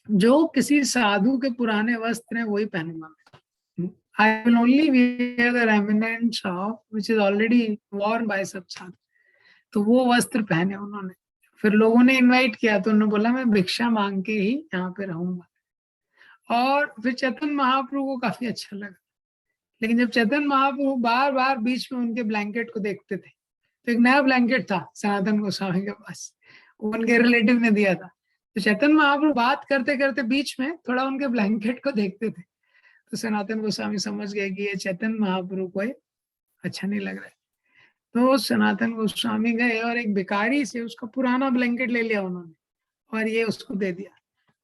जो किसी साधु के पुराने वस्त्र हैं वही पहनूंगा। I will only wear the remnants of which is already worn by सब साधु। तो वो वस्त्र पहने उन्होंने। फिर लोगों ने इनवाइट किया तो उन्होंने बोला मैं भिक्षा मांग के ही यहाँ पे रहूंगा। और फिर चैतन्य महाप्रभु को काफी अच्छा लगा। लेकिन जब चैतन्य महाप्रभु बार बार बीच में उनके ब्लैंकेट को देखते थे, तो एक नया ब्लैंकेट था सनातन गोस्वामी के पास, वो उनके रिलेटिव ने दिया था। तो चैतन्य महाप्रभु बात करते करते बीच में थोड़ा उनके ब्लैंकेट को देखते थे, तो सनातन गोस्वामी समझ गए कि ये चैतन्य महाप्रभु को अच्छा नहीं लग रहा है। तो सनातन गोस्वामी गए और एक भिखारी से उसका पुराना ब्लैंकेट ले लिया उन्होंने और ये उसको दे दिया,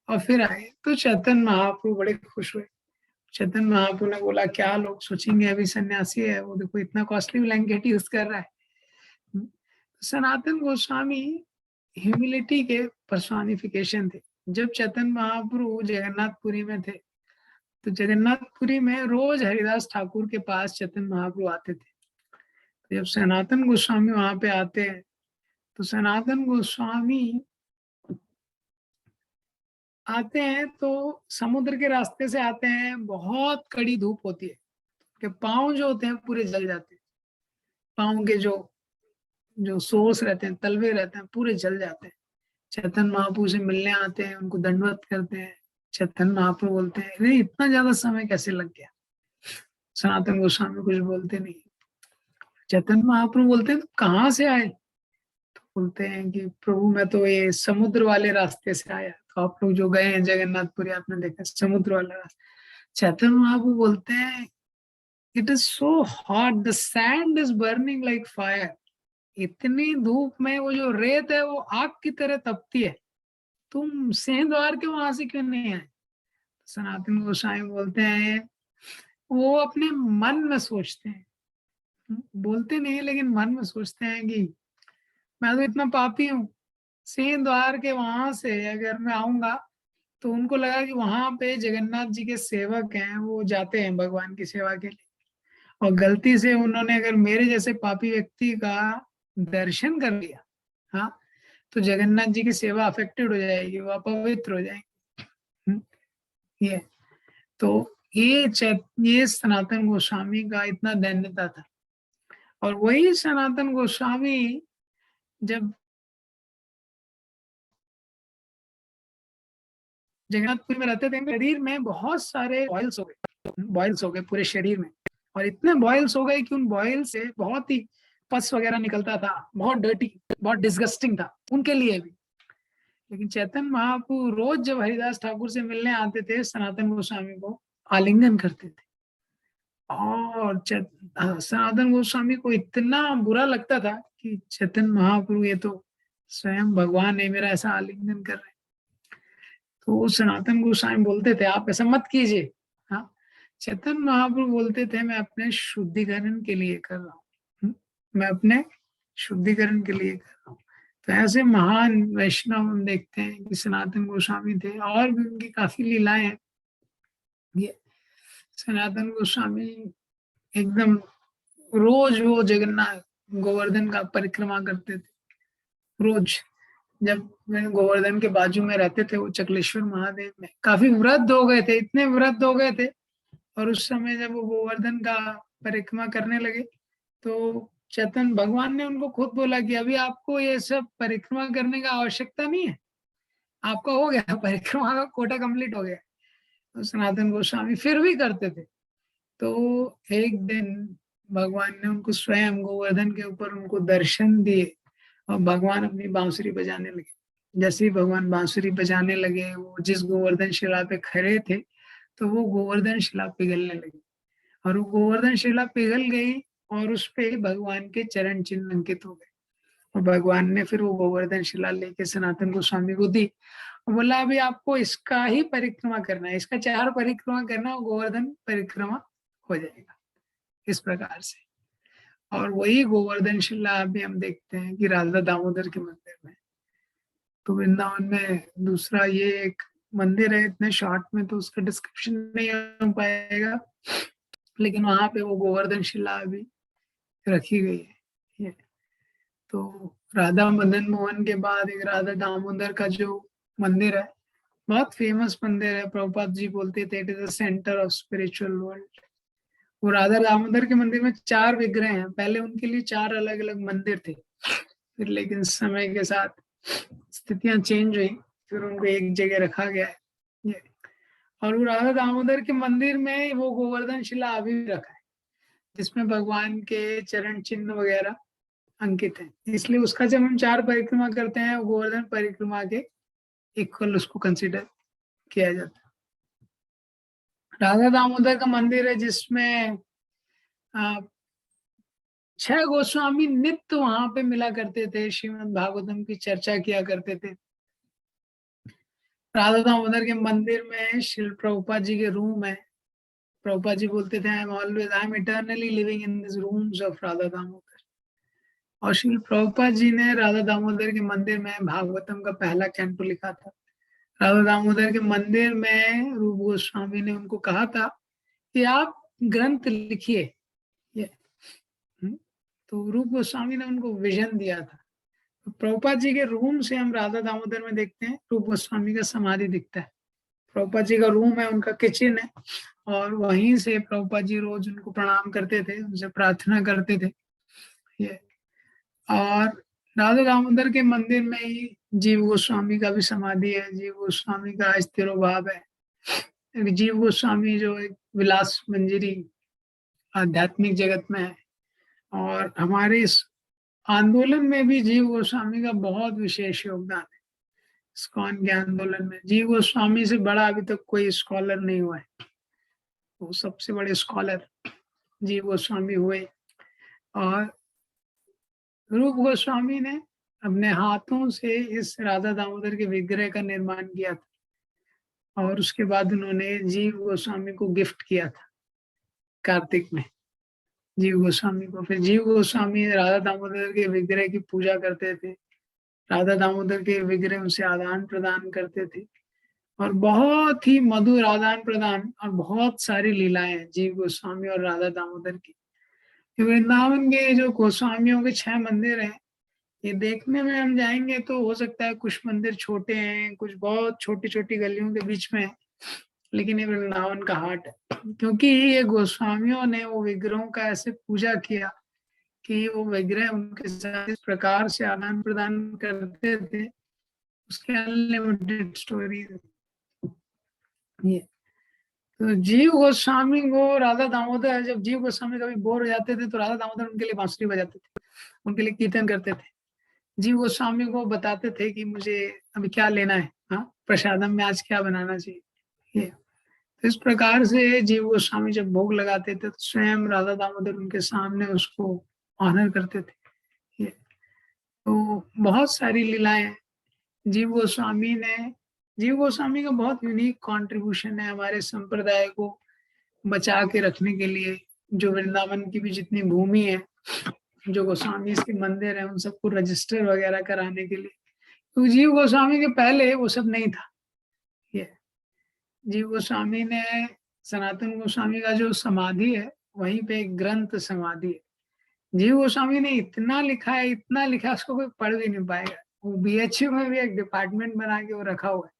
और फिर आए। तो चैतन्य महाप्रभु बड़े खुश हुए। चैतन्य महाप्रभु ने बोला क्या लोग सोचेंगे अभी सन्यासी है, वो देखो इतना कॉस्टली ब्लैंकेट यूज कर रहा है। सनातन गोस्वामी ह्यूमिलिटी के पर्सोनिफिकेशन थे। जब चैतन्य महाप्रभु जगन्नाथपुरी में थे, तो जगन्नाथपुरी में रोज हरिदास ठाकुर के पास चैतन्य महाप्रभु आते थे। तो जब सनातन गोस्वामी वहां पे आते हैं, तो सनातन गोस्वामी आते हैं तो समुद्र के रास्ते से आते हैं, बहुत कड़ी धूप होती है, कि पाँव जो होते हैं पूरे जल जाते हैं, पाँव के जो सोर्स रहते हैं, तलवे रहते हैं, पूरे जल जाते हैं। चैतन्य महाप्रभु से मिलने आते हैं, उनको दंडवत करते हैं। चैतन्य महाप्रभु बोलते हैं अरे इतना ज्यादा समय कैसे लग गया। सनातन गोस्वामी कुछ बोलते नहीं। चैतन्य महाप्रभु बोलते हैं तो कहाँ से आए, तो बोलते हैं कि प्रभु मैं तो ये समुद्र वाले रास्ते से आया। तो आप लोग जो गए हैं जगन्नाथपुरी, आपने देखा समुद्र वाला रास्ता। चैतन्य महाप्रभु बोलते हैं it is so hot, the sand is burning like fire. इतनी धूप में वो जो रेत है वो आग की तरह तपती है, तुम सिंहद्वार के वहां से क्यों नहीं आए। सनातन गोस्वामी बोलते हैं वो अपने मन में सोचते हैं, बोलते नहीं लेकिन मन में सोचते हैं कि मैं तो इतना पापी हूँ, सिंहद्वार के वहां से अगर मैं आऊंगा तो उनको लगा कि वहां पे जगन्नाथ जी के सेवक हैं, वो जाते हैं भगवान की सेवा के लिए, और गलती से उन्होंने अगर मेरे जैसे पापी व्यक्ति का दर्शन कर लिया, हाँ, तो जगन्नाथ जी की सेवा अफेक्टेड हो जाएगी, वो अपवित्र हो जाएंगे। ये तो ये सनातन गोस्वामी का इतना दैन्यता था। और वही सनातन गोस्वामी जब जगन्नाथपुरी में रहते थे, शरीर में बहुत सारे बॉयल्स हो गए पूरे शरीर में, और इतने बॉयल्स हो गए कि उन बॉयल से बहुत ही पस वगैरह निकलता था, बहुत डर्टी, बहुत डिस्गस्टिंग था उनके लिए भी। लेकिन चैतन्य महाप्रभु रोज जब हरिदास ठाकुर से मिलने आते थे, सनातन गोस्वामी को आलिंगन करते थे, और सनातन गोस्वामी को इतना बुरा लगता था कि चैतन्य महाप्रभु ये तो स्वयं भगवान है, मेरा ऐसा आलिंगन कर रहे हैं। तो सनातन गोस्वामी बोलते थे आप ऐसा मत कीजिए। हाँ, चैतन्य महाप्रभु बोलते थे मैं अपने शुद्धिकरण के लिए कर रहा हूँ, मैं अपने शुद्धिकरण के लिए कर रहा हूँ। तो ऐसे महान वैष्णव हम देखते हैं कि सनातन गोस्वामी थे, और भी उनकी काफी लीलाएं हैं। ये सनातन गोस्वामी एकदम रोज वो जगन्नाथ गोवर्धन का परिक्रमा करते थे रोज। जब गोवर्धन के बाजू में रहते थे वो चकलेश्वर महादेव में, काफी वृद्ध हो गए थे, इतने वृद्ध हो गए थे, और उस समय जब वो गोवर्धन का परिक्रमा करने लगे तो चैतन्य भगवान ने उनको खुद बोला कि अभी आपको ये सब परिक्रमा करने का आवश्यकता नहीं है, आपका हो गया, परिक्रमा का कोटा कंप्लीट हो गया। तो सनातन गोस्वामी फिर भी करते थे। तो एक दिन भगवान ने उनको स्वयं गोवर्धन के ऊपर उनको दर्शन दिए, और भगवान अपनी बांसुरी बजाने लगे। जैसे ही भगवान बांसुरी बजाने लगे, वो जिस गोवर्धन शिला पे खड़े थे तो वो गोवर्धन शिला पिघलने लगी, और वो गोवर्धन शिला पिघल गई और उस पे भगवान के चरण चिन्ह अंकित हो गए। और भगवान ने फिर वो गोवर्धन शिला लेके सनातन गोस्वामी को दी और बोला अभी आपको इसका ही परिक्रमा करना है, इसका 4 परिक्रमा करना, वो गोवर्धन परिक्रमा हो जाएगा। इस प्रकार से। और वही गोवर्धन शिला अभी हम देखते हैं कि राधा दामोदर के मंदिर में। तो वृंदावन में दूसरा ये एक मंदिर है, इतने शॉर्ट में तो उसका डिस्क्रिप्शन नहीं हो पाएगा, लेकिन वहां पे वो गोवर्धन शिला अभी रखी गई है। ये तो राधा मदन मोहन के बाद एक राधा दामोदर का जो मंदिर है, बहुत फेमस मंदिर है। प्रभुपाद जी बोलते थे it is the centre of spiritual world. वो राधा दामोदर के मंदिर में 4 विग्रह हैं। पहले उनके लिए 4 अलग अलग मंदिर थे, फिर लेकिन समय के साथ स्थितियां चेंज हुई, फिर उनको एक जगह रखा गया है। ये और वो राधा दामोदर के मंदिर में वो गोवर्धन शिला अभी भी रखा है, जिसमें भगवान के चरण चिन्ह वगैरह अंकित है। इसलिए उसका जब हम 4 परिक्रमा करते हैं, गोवर्धन परिक्रमा के इक्वल उसको कंसिडर किया जाता है। राधा दामोदर का मंदिर है जिसमें 6 गोस्वामी नित्य वहां पे मिला करते थे, श्रीमद् भागवतम की चर्चा किया करते थे। राधा दामोदर के मंदिर में श्री प्रभुपाद जी के रूम है। प्रभुपाद जी बोलते थे I am eternally living in this rooms of Radha Damodar. और श्री प्रभुपाद जी ने राधा दामोदर के मंदिर में भागवतम का पहला कैंटो लिखा था। राधा दामोदर के मंदिर में रूप गोस्वामी ने उनको कहा था कि आप ग्रंथ लिखिए। तो रूप गोस्वामी ने उनको विजन दिया था। तो प्रभुपाद जी के रूम से हम राधा दामोदर में देखते हैं रूप गोस्वामी का समाधि दिखता है। प्रभुपाद जी का रूम है, उनका किचन है, और वहीं से प्रभुपाद जी रोज उनको प्रणाम करते थे, उनसे प्रार्थना करते थे। ये और राधा दामोदर के मंदिर में ही जीव गोस्वामी का भी समाधि है। जीव गोस्वामी का स्थिरोभाव है। जीव गोस्वामी जो एक विलास मंजरी आध्यात्मिक जगत में है, और हमारे इस आंदोलन में भी जीव गोस्वामी का बहुत विशेष योगदान है। इस्कॉन के आंदोलन में जीव गोस्वामी से बड़ा अभी तक कोई स्कॉलर नहीं हुआ है। वो सबसे बड़े स्कॉलर जीव गोस्वामी हुए। और रूप गोस्वामी ने अपने हाथों से इस राधा दामोदर के विग्रह का निर्माण किया था, और उसके बाद उन्होंने जीव गोस्वामी को गिफ्ट किया था कार्तिक में, जीव गोस्वामी को। फिर जीव गोस्वामी राधा दामोदर के विग्रह की पूजा करते थे, राधा दामोदर के विग्रह उनसे आदान प्रदान करते थे, और बहुत ही मधुर आदान प्रदान और बहुत सारी लीलाएं हैं जीव गोस्वामी और राधा दामोदर की। वृंदावन के जो गोस्वामियों के 6 मंदिर हैं, ये देखने में हम जाएंगे तो हो सकता है कुछ मंदिर छोटे हैं, कुछ बहुत छोटी छोटी गलियों के बीच में है, लेकिन ये वृंदावन का हार्ट है। क्योंकि ये गोस्वामियों ने वो विग्रहों का ऐसे पूजा किया कि वो विग्रह उनके साथ इस प्रकार से आदान प्रदान करते थे, उसके अनलिमिटेड स्टोरी। ये तो जीव गोस्वामी को राधा दामोदर, जब जीव गोस्वामी कभी बोर हो जाते थे तो राधा दामोदर उनके लिए बांसुरी बजाते थे, उनके लिए कीर्तन करते थे। जीव गोस्वामी को बताते थे कि मुझे अभी क्या लेना है, हाँ प्रसादम में आज क्या बनाना चाहिए। ये तो इस प्रकार से जीव गोस्वामी जब भोग लगाते थे तो स्वयं राधा दामोदर उनके सामने उसको ऑनर करते थे। ये तो बहुत सारी लीलाएं जीव गोस्वामी ने। जीव गोस्वामी का बहुत यूनिक कंट्रीब्यूशन है हमारे संप्रदाय को बचा के रखने के लिए। जो वृंदावन की भी जितनी भूमि है, जो गोस्वामी के मंदिर है, उन सबको रजिस्टर वगैरह कराने के लिए। तो जीव गोस्वामी के पहले वो सब नहीं था। ये जीव गोस्वामी ने, सनातन गोस्वामी का जो समाधि है वहीं पे एक ग्रंथ समाधि है। जीव गोस्वामी ने इतना लिखा है, इतना लिखा है, उसको कोई पढ़ भी नहीं पाएगा। वो बीएचयू में भी एक डिपार्टमेंट बना के वो रखा हुआ है,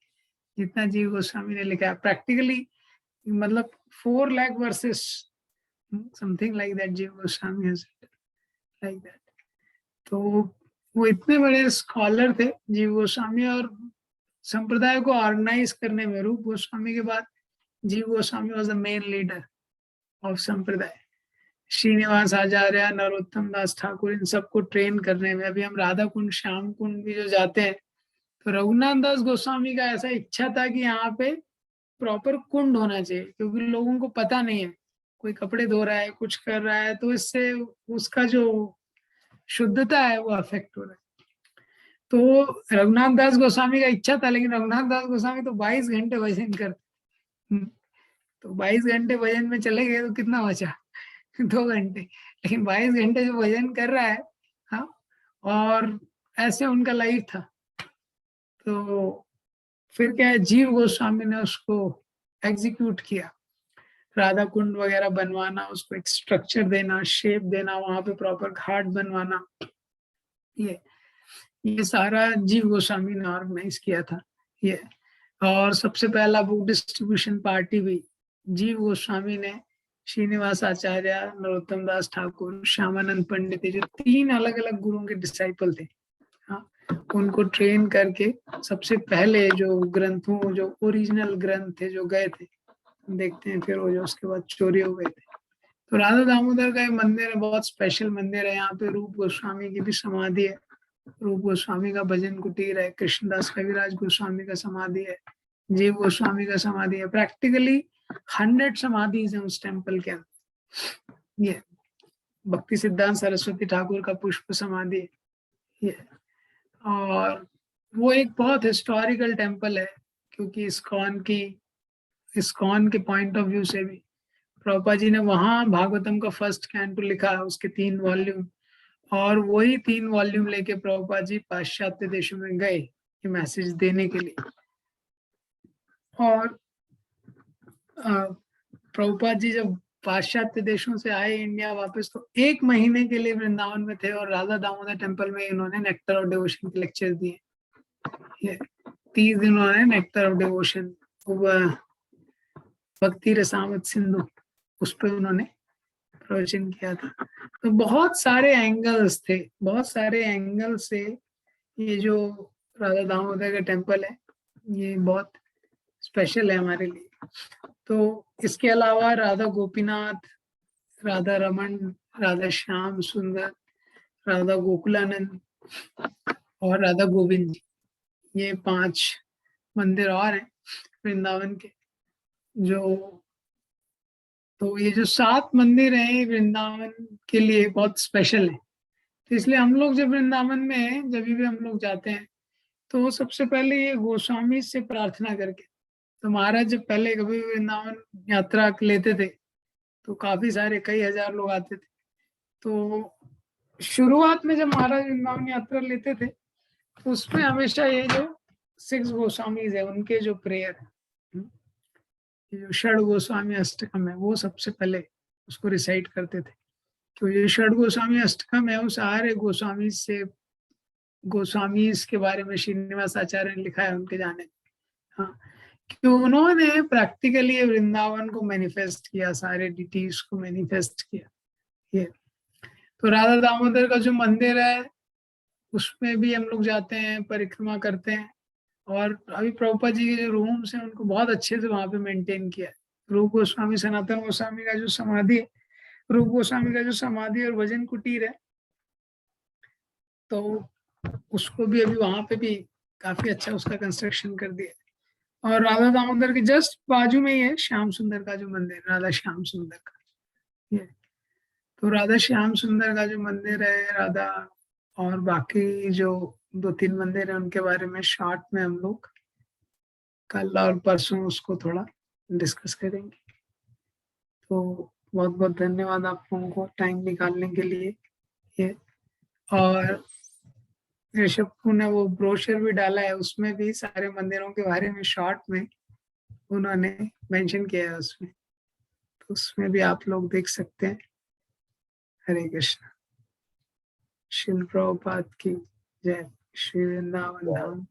जितना जीव गोस्वामी ने लिखा है। प्रैक्टिकली मतलब 4 lakh versus something like that जीव गोस्वामी हैज लाइक दैट। तो वो इतने बड़े स्कॉलर थे जीव गोस्वामी, और संप्रदाय को ऑर्गेनाइज करने में रूप गोस्वामी के बाद जीव Goswami was the main leader of संप्रदाय। श्रीनिवास आचार्य, नरोत्तम दास ठाकुर, इन सबको ट्रेन करने में। अभी हम राधा कुंड, श्याम कुंड भी जो जाते हैं, तो रघुनाथ दास गोस्वामी का ऐसा इच्छा था कि यहाँ पे प्रॉपर कुंड होना चाहिए, क्योंकि लोगों को पता नहीं है, कोई कपड़े धो रहा है, कुछ कर रहा है, तो इससे उसका जो शुद्धता है वो अफेक्ट हो रहा है। तो रघुनाथ दास गोस्वामी का इच्छा था, लेकिन रघुनाथ दास गोस्वामी तो 22 घंटे भजन करते, तो 22 घंटे भजन में चले गए तो कितना बचा 2 घंटे, लेकिन 22 घंटे जो भजन कर रहा है, हाँ, और ऐसे उनका लाइफ था। तो फिर क्या है, जीव गोस्वामी ने उसको एग्जीक्यूट किया, राधा कुंड वगैरह बनवाना, उसको एक स्ट्रक्चर देना, शेप देना, वहां पे प्रॉपर घाट बनवाना, ये सारा जीव गोस्वामी ने ऑर्गेनाइज किया था ये। और सबसे पहला बुक डिस्ट्रीब्यूशन पार्टी भी जीव गोस्वामी ने, श्रीनिवास आचार्य, नरोत्तम दास ठाकुर, श्यामानंद पंडित, जो 3 अलग अलग गुरुओं के डिसाइपल थे, हाँ, उनको ट्रेन करके सबसे पहले जो ग्रंथों, जो ओरिजिनल ग्रंथ थे जो गए थे, देखते हैं फिर वो जो उसके बाद चोरी हो गए थे। तो राधा दामोदर का एक मंदिर है, बहुत स्पेशल मंदिर है। यहाँ पे रूप गोस्वामी की भी समाधि है, रूप गोस्वामी का भजन कुटीर है, कृष्णदास कविराज गोस्वामी का समाधि है, जीव गोस्वामी का समाधि है। प्रैक्टिकली 100 समाधि है उस टेम्पल के अंदर। ये भक्ति सिद्धांत सरस्वती ठाकुर का पुष्प समाधि है ये। और वो एक बहुत हिस्टोरिकल टेम्पल है, क्योंकि इस्कॉन के पॉइंट ऑफ व्यू से भी प्रभुपाद जी ने वहां भागवतम का फर्स्ट कैंटो लिखा, उसके 3 वॉल्यूम, और वही 3 वॉल्यूम लेके प्रभुपाद जी पाश्चात्य देशों में गए ये मैसेज देने के लिए। और प्रभुपाद जी जब पाश्चात्य देशों से आए इंडिया वापस, तो 1 महीने के लिए वृंदावन में थे, और राधा दामोदर टेम्पल में इन्होंने नेक्टर ऑफ डिवोशन के लेक्चर दिए। 30 दिन उन्होंने नेक्टर ऑफ डिवोशन, भक्ति रसामत सिंधु, उस पर उन्होंने प्रवचन किया था। तो बहुत सारे एंगल्स थे, बहुत सारे एंगल से ये जो राधा दामोदर का टेम्पल है ये बहुत स्पेशल है हमारे लिए। तो इसके अलावा राधा गोपीनाथ, राधा रमन, राधा श्याम सुंदर, राधा गोकुलानंद और राधा गोविंद जी, ये 5 मंदिर और हैं वृंदावन के। तो ये जो 7 मंदिर हैं वृंदावन के लिए बहुत स्पेशल है। तो इसलिए हम लोग जब वृंदावन में हैं, जब भी हम लोग जाते हैं, तो सबसे पहले ये गोस्वामी से प्रार्थना करके, तो महाराज जब पहले कभी वृंदावन यात्रा लेते थे तो काफी सारे, कई हजार लोग आते थे। तो शुरुआत में जब महाराज वृंदावन यात्रा लेते थे, तो उसमें हमेशा ये जो 6 गोस्वामीज है उनके जो प्रेयर है, जो षड गोस्वामी अष्टकम है, वो सबसे पहले उसको रिसाइट करते थे। क्योंकि ये षड गोस्वामी अष्टकम है, वो सारे गोस्वामी के बारे में श्रीनिवास आचार्य ने लिखा है उनके जाने। हाँ, क्यों उन्होंने प्रैक्टिकली वृंदावन को मैनिफेस्ट किया, सारे डिटीज को मैनिफेस्ट किया ये। तो राधा दामोदर का जो मंदिर है उसमें भी हम लोग जाते हैं, परिक्रमा करते हैं। और अभी प्रभुपाद जी के जो रूम्स हैं उनको बहुत अच्छे से वहां पे मेंटेन किया है। रूप गोस्वामी, सनातन गोस्वामी का जो समाधि है, रूप गोस्वामी का जो समाधि और भजन कुटीर है, तो उसको भी अभी वहां पे भी काफी अच्छा उसका कंस्ट्रक्शन कर दिया। और राधा दामोदर के जस्ट बाजू में ही है श्याम सुंदर का जो मंदिर, राधा श्याम सुंदर का ये। तो राधा श्याम सुंदर का जो मंदिर है, राधा और बाकी जो 2-3 मंदिर है, उनके बारे में शॉर्ट में हम लोग कल और परसों उसको थोड़ा डिस्कस करेंगे। तो बहुत बहुत धन्यवाद आप लोगों को टाइम निकालने के लिए ये। और ऋषभ ने वो ब्रोशर भी डाला है, उसमें भी सारे मंदिरों के बारे में शॉर्ट में उन्होंने मेंशन किया है उसमें, तो उसमें भी आप लोग देख सकते हैं। हरे कृष्ण। श्रील प्रभुपाद की जय। श्री वृंदावन धाम